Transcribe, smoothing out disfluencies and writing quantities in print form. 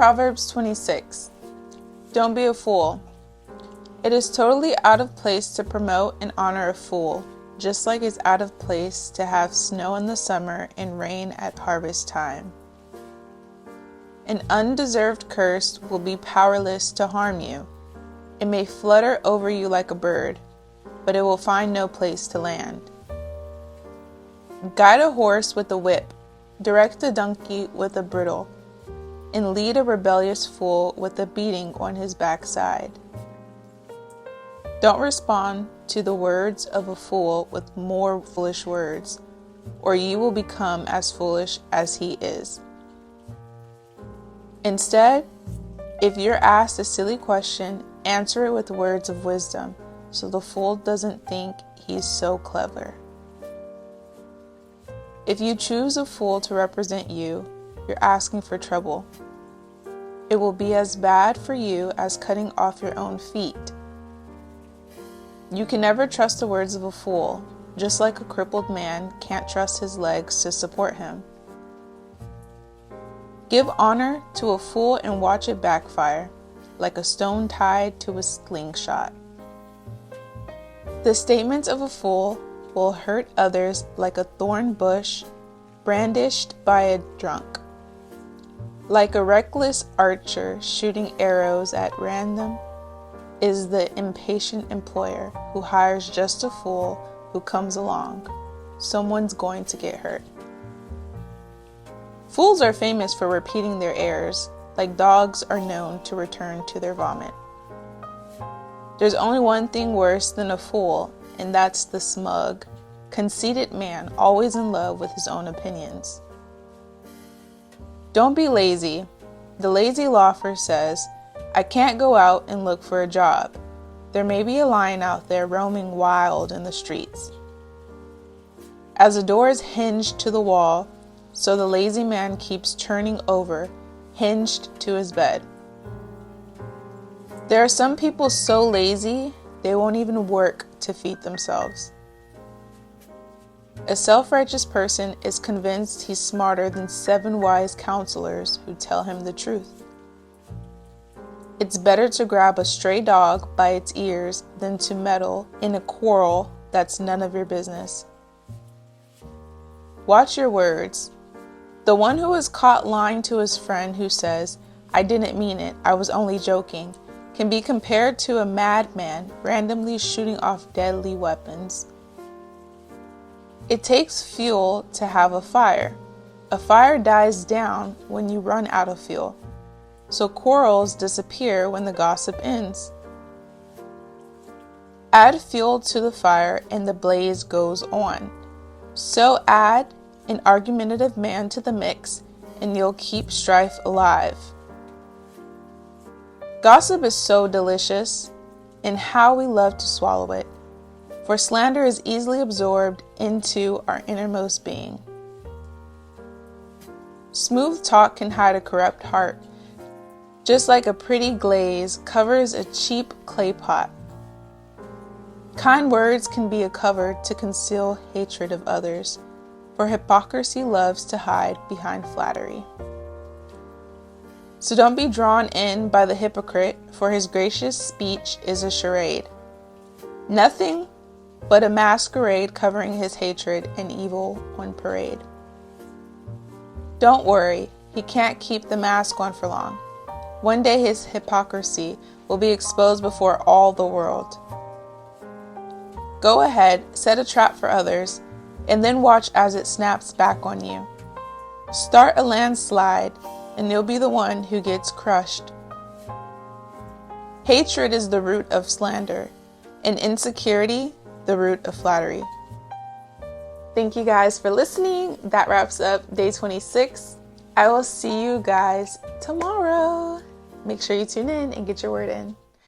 Proverbs 26. Don't be a fool. It is totally out of place to promote and honor a fool, just like it's out of place to have snow in the summer and rain at harvest time. An undeserved curse will be powerless to harm you. It may flutter over you like a bird, but it will find no place to land. Guide a horse with a whip, direct a donkey with a bridle, and lead a rebellious fool with a beating on his backside. Don't respond to the words of a fool with more foolish words, or you will become as foolish as he is. Instead, if you're asked a silly question, answer it with words of wisdom, so the fool doesn't think he's so clever. If you choose a fool to represent you, you're asking for trouble. It will be as bad for you as cutting off your own feet. You can never trust the words of a fool, just like a crippled man can't trust his legs to support him. Give honor to a fool and watch it backfire, like a stone tied to a slingshot. The statements of a fool will hurt others like a thorn bush brandished by a drunk. Like a reckless archer shooting arrows at random is the impatient employer who hires just a fool who comes along. Someone's going to get hurt. Fools are famous for repeating their errors, like dogs are known to return to their vomit. There's only one thing worse than a fool, and that's the smug, conceited man always in love with his own opinions. Don't be lazy. The lazy loafer says, I can't go out and look for a job. There may be a lion out there roaming wild in the streets. As a door is hinged to the wall, so the lazy man keeps turning over, hinged to his bed. There are some people so lazy, they won't even work to feed themselves. A self-righteous person is convinced he's smarter than 7 wise counselors who tell him the truth. It's better to grab a stray dog by its ears than to meddle in a quarrel that's none of your business. Watch your words. The one who is caught lying to his friend who says, I didn't mean it, I was only joking, can be compared to a madman randomly shooting off deadly weapons. It takes fuel to have a fire. A fire dies down when you run out of fuel. So quarrels disappear when the gossip ends. Add fuel to the fire and the blaze goes on. So add an argumentative man to the mix and you'll keep strife alive. Gossip is so delicious, and how we love to swallow it. For slander is easily absorbed into our innermost being. Smooth talk can hide a corrupt heart, just like a pretty glaze covers a cheap clay pot. Kind words can be a cover to conceal hatred of others, for hypocrisy loves to hide behind flattery. So don't be drawn in by the hypocrite, for his gracious speech is a charade. Nothing but a masquerade covering his hatred and evil on parade. Don't worry, he can't keep the mask on for long. One day his hypocrisy will be exposed before all the world. Go ahead, set a trap for others, and then watch as it snaps back on you. Start a landslide, and you'll be the one who gets crushed. Hatred is the root of slander, and insecurity the root of flattery. Thank you guys for listening. That wraps up day 26. I will see you guys tomorrow. Make sure you tune in and get your word in.